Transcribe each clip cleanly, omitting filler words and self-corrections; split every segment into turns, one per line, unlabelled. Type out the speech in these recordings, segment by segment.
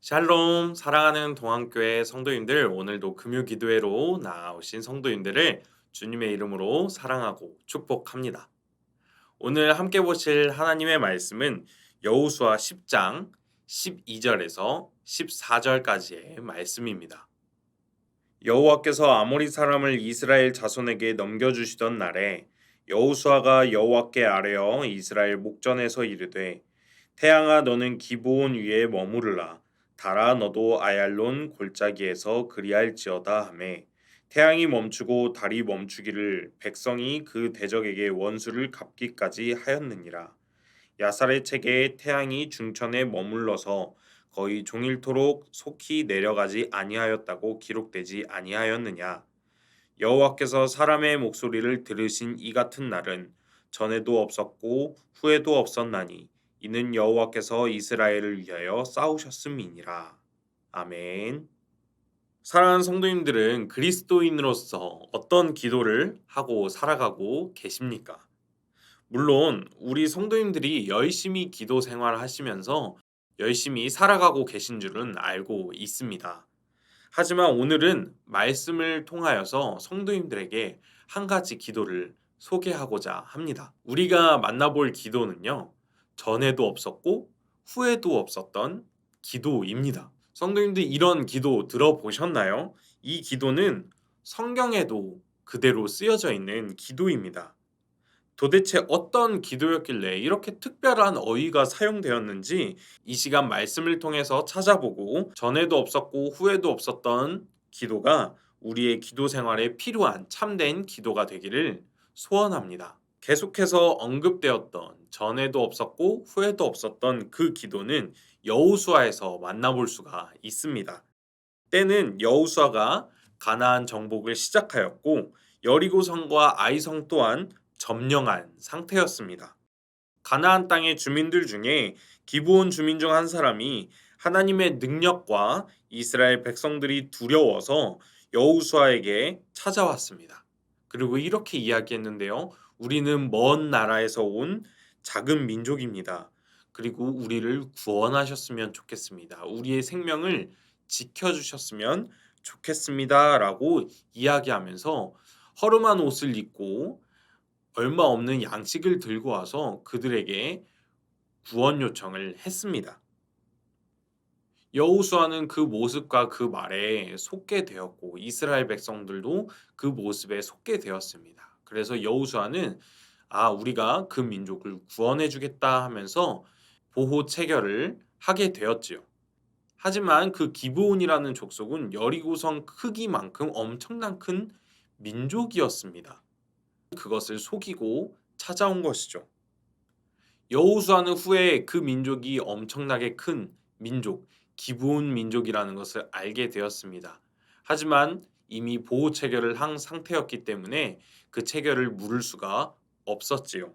샬롬, 사랑하는 동안교회 성도님들, 오늘도 금요기도회로 나오신 성도님들을 주님의 이름으로 사랑하고 축복합니다. 오늘 함께 보실 하나님의 말씀은 여호수아 10장 12절에서 14절까지의 말씀입니다. 여호와께서 아모리 사람을 이스라엘 자손에게 넘겨주시던 날에 여호수아가 여호와께 아뢰어 이스라엘 목전에서 이르되 태양아 너는 기브온 위에 머무르라 달아 너도 아얄론 골짜기에서 그리할지어다 하매 태양이 멈추고 달이 멈추기를 백성이 그 대적에게 원수를 갚기까지 하였느니라. 야살의 책에 태양이 중천에 머물러서 거의 종일토록 속히 내려가지 아니하였다고 기록되지 아니하였느냐. 여호와께서 사람의 목소리를 들으신 이 같은 날은 전에도 없었고 후에도 없었나니 이는 여호와께서 이스라엘을 위하여 싸우셨음이니라. 아멘. 사랑하는 성도님들은 그리스도인으로서 어떤 기도를 하고 살아가고 계십니까? 물론 우리 성도님들이 열심히 기도 생활을 하시면서 열심히 살아가고 계신 줄은 알고 있습니다. 하지만 오늘은 말씀을 통하여서 성도님들에게 한 가지 기도를 소개하고자 합니다. 우리가 만나볼 기도는요, 전에도 없었고 후에도 없었던 기도입니다. 성도님들 이런 기도 들어보셨나요? 이 기도는 성경에도 그대로 쓰여져 있는 기도입니다. 도대체 어떤 기도였길래 이렇게 특별한 어휘가 사용되었는지 이 시간 말씀을 통해서 찾아보고 전에도 없었고 후에도 없었던 기도가 우리의 기도 생활에 필요한 참된 기도가 되기를 소원합니다. 계속해서 언급되었던 전에도 없었고 후에도 없었던 그 기도는 여호수아에서 만나볼 수가 있습니다. 때는 여호수아가 가나안 정복을 시작하였고 여리고성과 아이성 또한 점령한 상태였습니다. 가나안 땅의 주민들 중에 기브온 주민 중 한 사람이 하나님의 능력과 이스라엘 백성들이 두려워서 여호수아에게 찾아왔습니다. 그리고 이렇게 이야기했는데요. 우리는 먼 나라에서 온 작은 민족입니다. 그리고 우리를 구원하셨으면 좋겠습니다. 우리의 생명을 지켜주셨으면 좋겠습니다라고 이야기하면서 허름한 옷을 입고 얼마 없는 양식을 들고 와서 그들에게 구원 요청을 했습니다. 여호수아는 그 모습과 그 말에 속게 되었고 이스라엘 백성들도 그 모습에 속게 되었습니다. 그래서 여호수아는 우리가 그 민족을 구원해 주겠다 하면서 보호 체결을 하게 되었지요. 하지만 그 기브온이라는 족속은 여리고성 크기만큼 엄청난 큰 민족이었습니다. 그것을 속이고 찾아온 것이죠. 여호수아는 후에 그 민족이 엄청나게 큰 민족, 기브온 민족이라는 것을 알게 되었습니다. 하지만 이미 보호 체결을 한 상태였기 때문에 그 체결을 물을 수가 없었지요.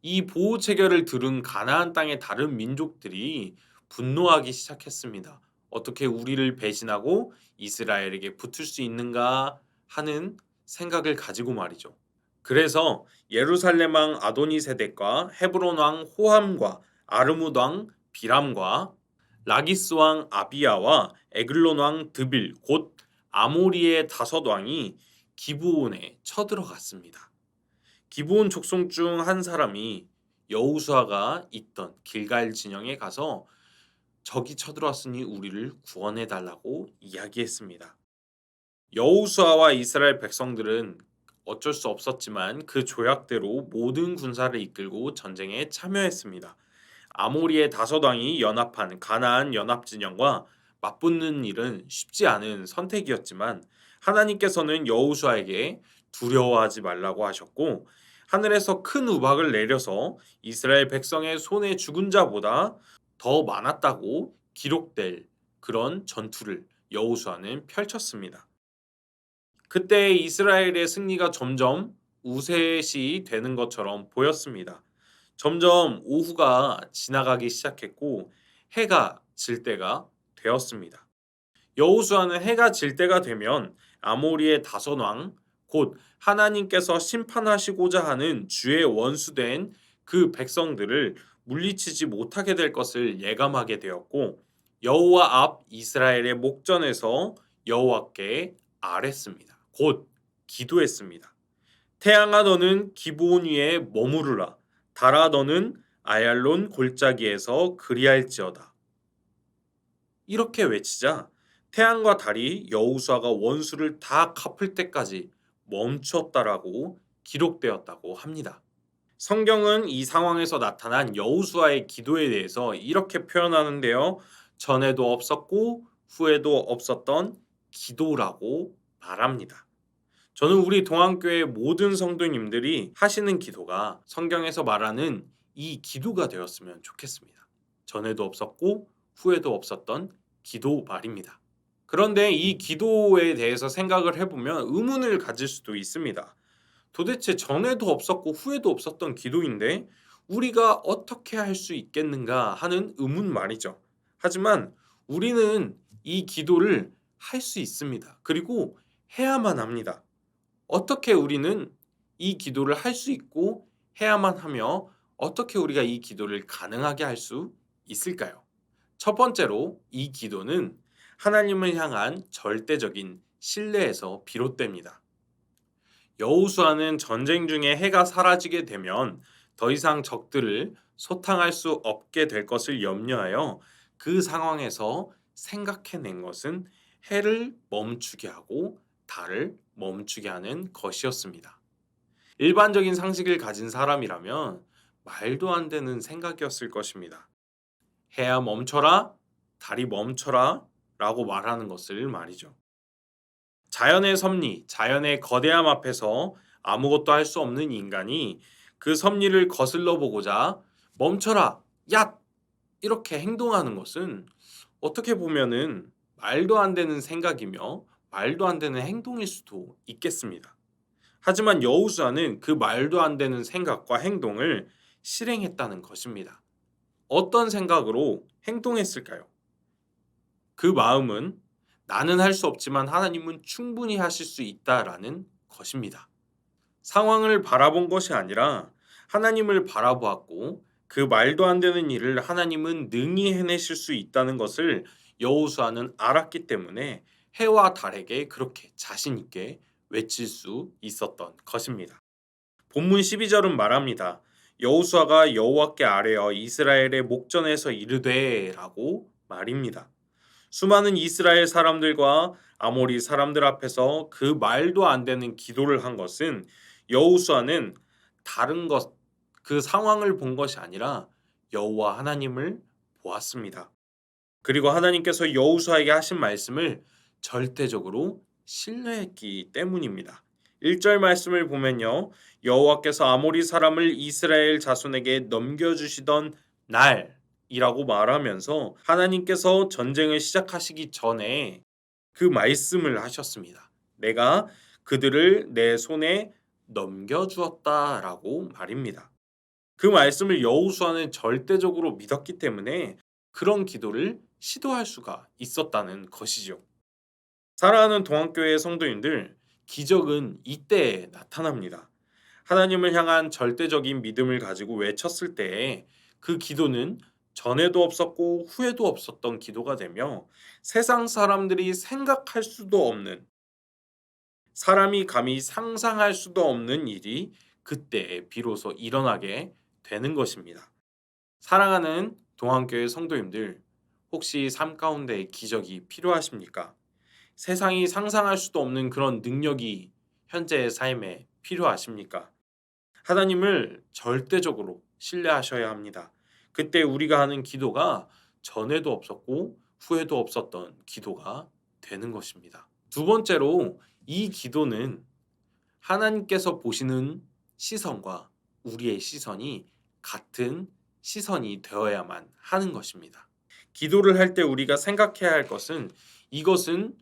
이 보호 체결을 들은 가나안 땅의 다른 민족들이 분노하기 시작했습니다. 어떻게 우리를 배신하고 이스라엘에게 붙을 수 있는가 하는 생각을 가지고 말이죠. 그래서 예루살렘 왕 아도니세덱과 헤브론 왕 호함과 아르뭇 왕 비람과 라기스 왕 아비야와 에글론 왕 드빌 곧 아모리의 다섯 왕이 기브온에 쳐들어갔습니다. 기브온 족속 중 한 사람이 여호수아가 있던 길갈 진영에 가서 적이 쳐들어왔으니 우리를 구원해 달라고 이야기했습니다. 여호수아와 이스라엘 백성들은 어쩔 수 없었지만 그 조약대로 모든 군사를 이끌고 전쟁에 참여했습니다. 아모리의 다섯 왕이 연합한 가나안 연합진영과 맞붙는 일은 쉽지 않은 선택이었지만 하나님께서는 여호수아에게 두려워하지 말라고 하셨고 하늘에서 큰 우박을 내려서 이스라엘 백성의 손에 죽은 자보다 더 많았다고 기록될 그런 전투를 여호수아는 펼쳤습니다. 그때 이스라엘의 승리가 점점 우세시 되는 것처럼 보였습니다. 점점 오후가 지나가기 시작했고 해가 질 때가 되었습니다. 여호수아는 해가 질 때가 되면 아모리의 다섯 왕, 곧 하나님께서 심판하시고자 하는 주의 원수된 그 백성들을 물리치지 못하게 될 것을 예감하게 되었고 여호와 앞 이스라엘의 목전에서 여호와께 아뢰습니다. 곧 기도했습니다. 태양아 너는 기브온 위에 머무르라. 달아 너는 아얄론 골짜기에서 그리할지어다. 이렇게 외치자 태양과 달이 여호수아가 원수를 다 갚을 때까지 멈추었다라고 기록되었다고 합니다. 성경은 이 상황에서 나타난 여호수아의 기도에 대해서 이렇게 표현하는데요. 전에도 없었고 후에도 없었던 기도라고 말합니다. 저는 우리 동안교회 모든 성도님들이 하시는 기도가 성경에서 말하는 이 기도가 되었으면 좋겠습니다. 전에도 없었고 후에도 없었던 기도 말입니다. 그런데 이 기도에 대해서 생각을 해보면 의문을 가질 수도 있습니다. 도대체 전에도 없었고 후에도 없었던 기도인데 우리가 어떻게 할 수 있겠는가 하는 의문 말이죠. 하지만 우리는 이 기도를 할 수 있습니다. 그리고 해야만 합니다. 어떻게 우리는 이 기도를 할 수 있고 해야만 하며 어떻게 우리가 이 기도를 가능하게 할 수 있을까요? 첫 번째로 이 기도는 하나님을 향한 절대적인 신뢰에서 비롯됩니다. 여호수아는 전쟁 중에 해가 사라지게 되면 더 이상 적들을 소탕할 수 없게 될 것을 염려하여 그 상황에서 생각해낸 것은 해를 멈추게 하고 달을 멈추게 하는 것이었습니다. 일반적인 상식을 가진 사람이라면 말도 안 되는 생각이었을 것입니다. 해야 멈춰라, 달이 멈춰라 라고 말하는 것을 말이죠. 자연의 섭리, 자연의 거대함 앞에서 아무것도 할 수 없는 인간이 그 섭리를 거슬러 보고자 멈춰라, 야! 이렇게 행동하는 것은 어떻게 보면은 말도 안 되는 생각이며 말도 안 되는 행동일 수도 있겠습니다. 하지만 여호수아는 그 말도 안 되는 생각과 행동을 실행했다는 것입니다. 어떤 생각으로 행동했을까요? 그 마음은 나는 할 수 없지만 하나님은 충분히 하실 수 있다라는 것입니다. 상황을 바라본 것이 아니라 하나님을 바라보았고 그 말도 안 되는 일을 하나님은 능히 해내실 수 있다는 것을 여호수아는 알았기 때문에 해와 달에게 그렇게 자신 있게 외칠 수 있었던 것입니다. 본문 12절은 말합니다. 여호수아가 여호와께 아뢰어 이스라엘의 목전에서 이르되라고 말입니다. 수많은 이스라엘 사람들과 아모리 사람들 앞에서 그 말도 안 되는 기도를 한 것은 여호수아는 다른 것, 그 상황을 본 것이 아니라 여호와 하나님을 보았습니다. 그리고 하나님께서 여호수아에게 하신 말씀을 절대적으로 신뢰했기 때문입니다. 1절 말씀을 보면요. 여호와께서 아모리 사람을 이스라엘 자손에게 넘겨주시던 날이라고 말하면서 하나님께서 전쟁을 시작하시기 전에 그 말씀을 하셨습니다. 내가 그들을 내 손에 넘겨주었다라고 말입니다. 그 말씀을 여호수아는 절대적으로 믿었기 때문에 그런 기도를 시도할 수가 있었다는 것이죠. 사랑하는 동안교회 성도님들, 기적은 이때에 나타납니다. 하나님을 향한 절대적인 믿음을 가지고 외쳤을 때에 그 기도는 전에도 없었고 후에도 없었던 기도가 되며 세상 사람들이 생각할 수도 없는, 사람이 감히 상상할 수도 없는 일이 그때 비로소 일어나게 되는 것입니다. 사랑하는 동안교회 성도님들, 혹시 삶 가운데 기적이 필요하십니까? 세상이 상상할 수도 없는 그런 능력이 현재의 삶에 필요하십니까? 하나님을 절대적으로 신뢰하셔야 합니다. 그때 우리가 하는 기도가 전에도 없었고 후에도 없었던 기도가 되는 것입니다. 두 번째로 이 기도는 하나님께서 보시는 시선과 우리의 시선이 같은 시선이 되어야만 하는 것입니다. 기도를 할 때 우리가 생각해야 할 것은 이것은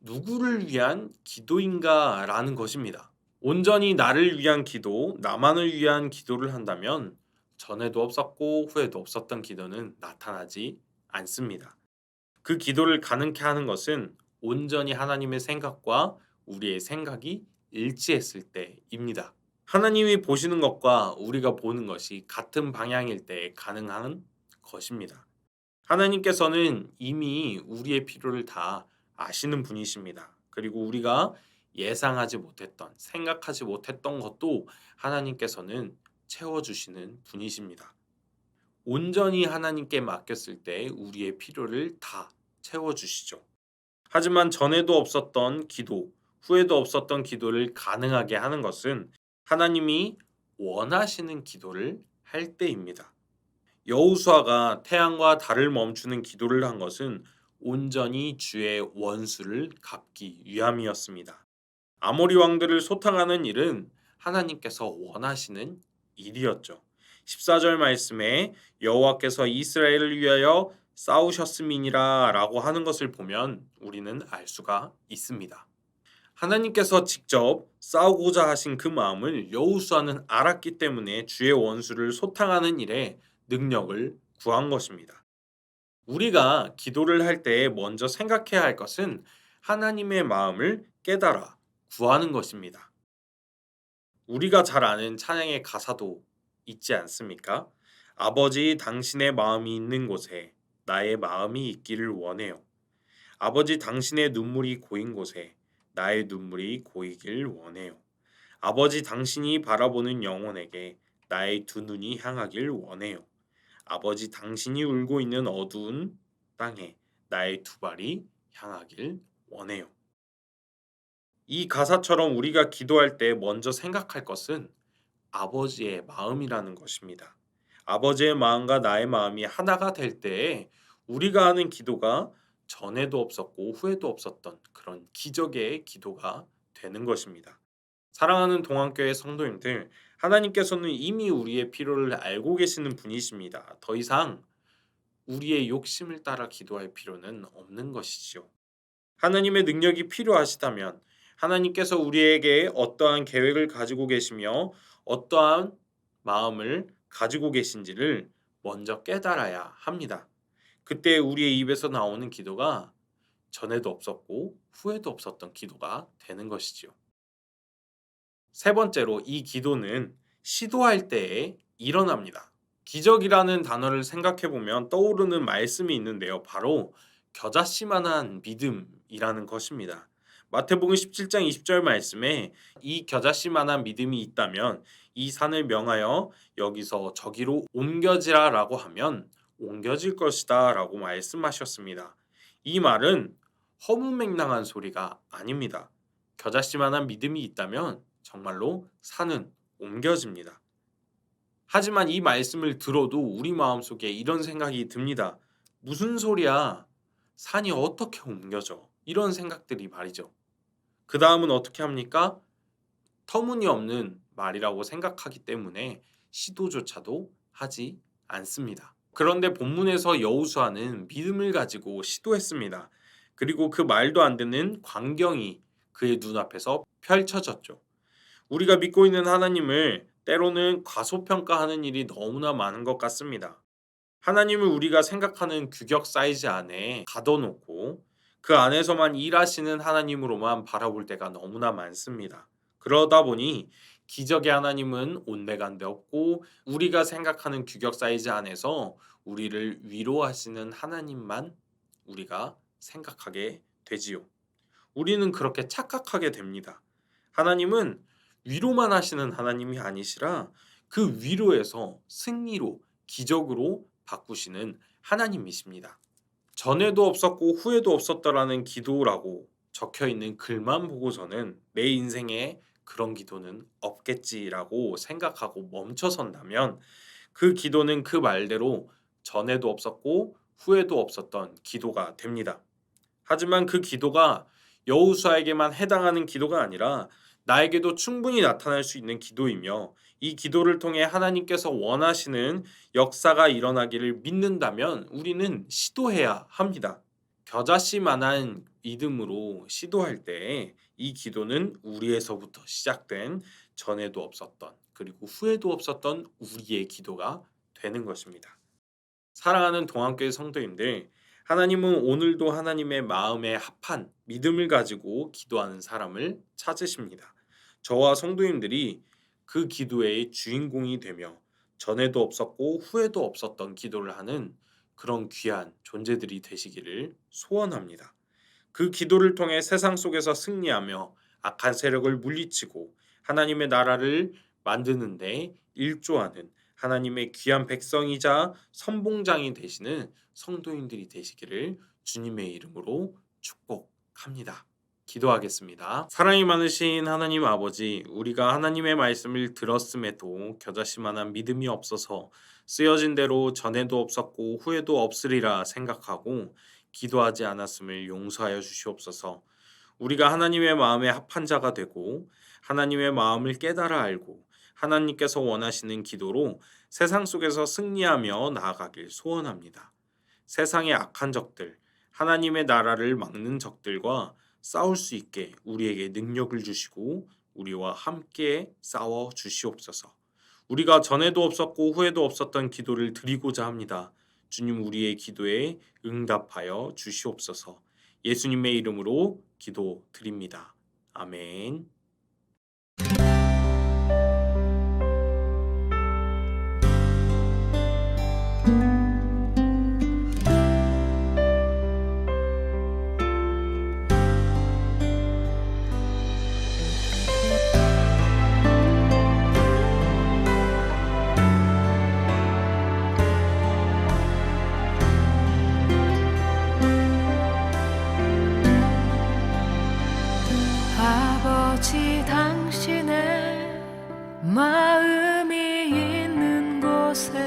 누구를 위한 기도인가 라는 것입니다. 온전히 나를 위한 기도, 나만을 위한 기도를 한다면 전에도 없었고 후에도 없었던 기도는 나타나지 않습니다. 그 기도를 가능케 하는 것은 온전히 하나님의 생각과 우리의 생각이 일치했을 때입니다. 하나님이 보시는 것과 우리가 보는 것이 같은 방향일 때 가능한 것입니다. 하나님께서는 이미 우리의 필요를 다 아시는 분이십니다. 그리고 우리가 예상하지 못했던, 생각하지 못했던 것도 하나님께서는 채워주시는 분이십니다. 온전히 하나님께 맡겼을 때 우리의 필요를 다 채워주시죠. 하지만 전에도 없었던 기도, 후에도 없었던 기도를 가능하게 하는 것은 하나님이 원하시는 기도를 할 때입니다. 여호수아가 태양과 달을 멈추는 기도를 한 것은 온전히 주의 원수를 갚기 위함이었습니다. 아모리 왕들을 소탕하는 일은 하나님께서 원하시는 일이었죠. 14절 말씀에 여호와께서 이스라엘을 위하여 싸우셨음이니라 라고 하는 것을 보면 우리는 알 수가 있습니다. 하나님께서 직접 싸우고자 하신 그 마음을 여호수아는 알았기 때문에 주의 원수를 소탕하는 일에 능력을 구한 것입니다. 우리가 기도를 할 때 먼저 생각해야 할 것은 하나님의 마음을 깨달아 구하는 것입니다. 우리가 잘 아는 찬양의 가사도 있지 않습니까? 아버지 당신의 마음이 있는 곳에 나의 마음이 있기를 원해요. 아버지 당신의 눈물이 고인 곳에 나의 눈물이 고이길 원해요. 아버지 당신이 바라보는 영혼에게 나의 두 눈이 향하길 원해요. 아버지 당신이 울고 있는 어두운 땅에 나의 두 발이 향하길 원해요. 이 가사처럼 우리가 기도할 때 먼저 생각할 것은 아버지의 마음이라는 것입니다. 아버지의 마음과 나의 마음이 하나가 될 때에 우리가 하는 기도가 전에도 없었고 후에도 없었던 그런 기적의 기도가 되는 것입니다. 사랑하는 동안교회 성도님들, 하나님께서는 이미 우리의 필요를 알고 계시는 분이십니다. 더 이상 우리의 욕심을 따라 기도할 필요는 없는 것이지요. 하나님의 능력이 필요하시다면 하나님께서 우리에게 어떠한 계획을 가지고 계시며 어떠한 마음을 가지고 계신지를 먼저 깨달아야 합니다. 그때 우리의 입에서 나오는 기도가 전에도 없었고 후에도 없었던 기도가 되는 것이지요. 세 번째로 이 기도는 시도할 때에 일어납니다. 기적이라는 단어를 생각해 보면 떠오르는 말씀이 있는데요. 바로 겨자씨만한 믿음이라는 것입니다. 마태복음 17장 20절 말씀에 이 겨자씨만한 믿음이 있다면 이 산을 명하여 여기서 저기로 옮겨지라라고 하면 옮겨질 것이다라고 말씀하셨습니다. 이 말은 허무맹랑한 소리가 아닙니다. 겨자씨만한 믿음이 있다면 정말로 산은 옮겨집니다. 하지만 이 말씀을 들어도 우리 마음속에 이런 생각이 듭니다. 무슨 소리야? 산이 어떻게 옮겨져? 이런 생각들이 말이죠. 그 다음은 어떻게 합니까? 터무니없는 말이라고 생각하기 때문에 시도조차도 하지 않습니다. 그런데 본문에서 여호수아는 믿음을 가지고 시도했습니다. 그리고 그 말도 안 되는 광경이 그의 눈앞에서 펼쳐졌죠. 우리가 믿고 있는 하나님을 때로는 과소평가하는 일이 너무나 많은 것 같습니다. 하나님을 우리가 생각하는 규격 사이즈 안에 가둬놓고 그 안에서만 일하시는 하나님으로만 바라볼 때가 너무나 많습니다. 그러다 보니 기적의 하나님은 온데간데 없고 우리가 생각하는 규격 사이즈 안에서 우리를 위로하시는 하나님만 우리가 생각하게 되지요. 우리는 그렇게 착각하게 됩니다. 하나님은 위로만 하시는 하나님이 아니시라 그 위로에서 승리로 기적으로 바꾸시는 하나님이십니다. 전에도 없었고 후에도 없었다라는 기도라고 적혀 있는 글만 보고서는 내 인생에 그런 기도는 없겠지라고 생각하고 멈춰선다면 그 기도는 그 말대로 전에도 없었고 후에도 없었던 기도가 됩니다. 하지만 그 기도가 여호수아에게만 해당하는 기도가 아니라 나에게도 충분히 나타날 수 있는 기도이며 이 기도를 통해 하나님께서 원하시는 역사가 일어나기를 믿는다면 우리는 시도해야 합니다. 겨자씨만한 믿음으로 시도할 때 이 기도는 우리에서부터 시작된 전에도 없었던 그리고 후에도 없었던 우리의 기도가 되는 것입니다. 사랑하는 동안교회 성도님들, 하나님은 오늘도 하나님의 마음에 합한 믿음을 가지고 기도하는 사람을 찾으십니다. 저와 성도님들이 그 기도의 주인공이 되며 전에도 없었고 후에도 없었던 기도를 하는 그런 귀한 존재들이 되시기를 소원합니다. 그 기도를 통해 세상 속에서 승리하며 악한 세력을 물리치고 하나님의 나라를 만드는 데 일조하는 하나님의 귀한 백성이자 선봉장이 되시는 성도인들이 되시기를 주님의 이름으로 축복합니다. 기도하겠습니다. 사랑이 많으신 하나님 아버지, 우리가 하나님의 말씀을 들었음에도 겨자씨만한 믿음이 없어서 쓰여진 대로 전에도 없었고 후에도 없으리라 생각하고 기도하지 않았음을 용서하여 주시옵소서. 우리가 하나님의 마음에 합한 자가 되고 하나님의 마음을 깨달아 알고 하나님께서 원하시는 기도로 세상 속에서 승리하며 나아가길 소원합니다. 세상의 악한 적들, 하나님의 나라를 막는 적들과 싸울 수 있게 우리에게 능력을 주시고 우리와 함께 싸워 주시옵소서. 우리가 전에도 없었고 후에도 없었던 기도를 드리고자 합니다. 주님, 우리의 기도에 응답하여 주시옵소서. 예수님의 이름으로 기도드립니다. 아멘.
아버지, 당신의 마음이 있는 곳에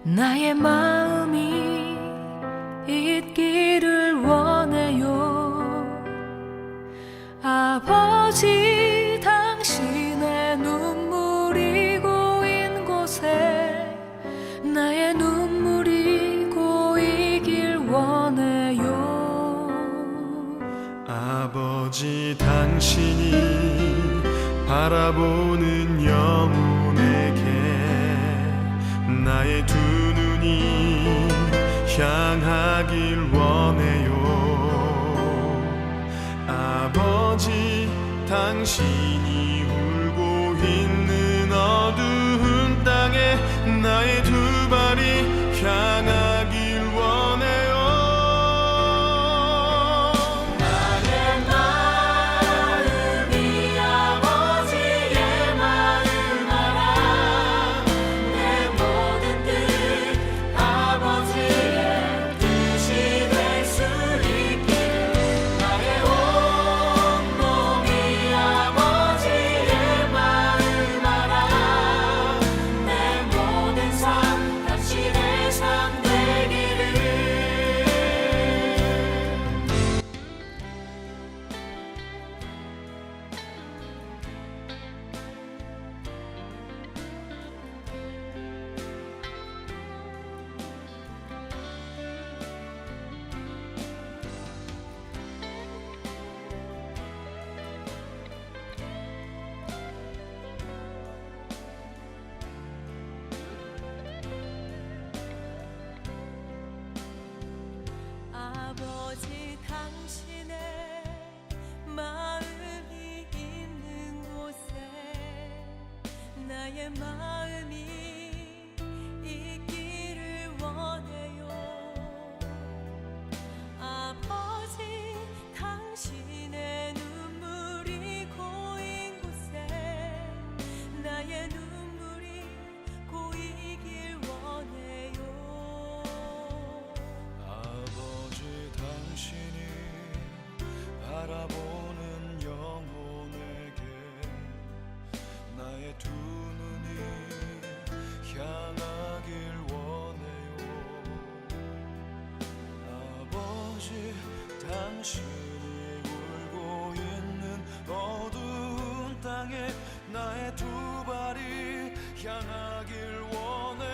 나의 마음이 있기를 원해요. 아버지, 당신의 눈물이 고인 곳에 나의 눈물이 고이길 원해요.
아버지, 당신이 바라보는 영혼에게 나의 두 눈이 향하길 원해요. 아버지, 당신이 울고 있는 어두운 땅에 나의 두 발이 향하길 원해요.
아버지, 당신의 마음이 있는 곳에 나의 마음이 있기를 원해요. 아버지, 당신의 눈물이 고인 곳에 나의 눈물이 고이길 원해요.
당신이 바라보는 영혼에게 나의 두 눈이 향하길 원해요. 아버지, 당신이 울고 있는 어두운 땅에 나의 두 발이 향하길 원해요.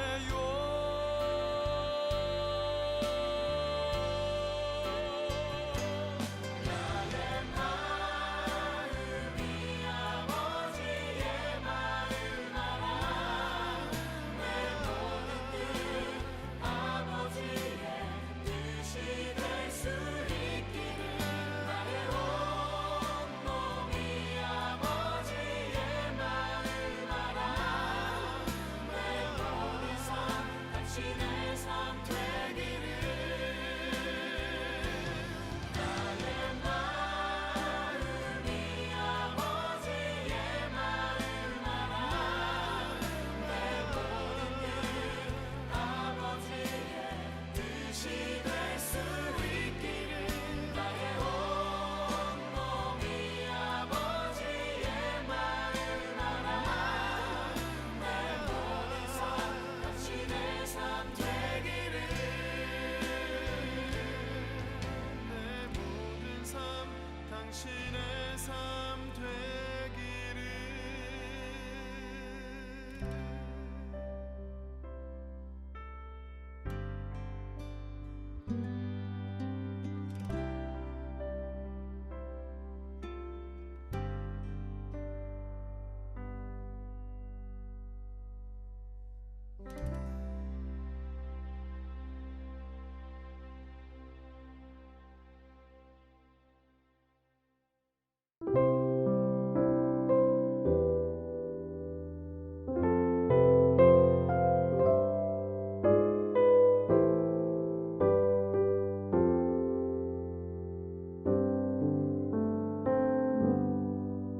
당신의 사랑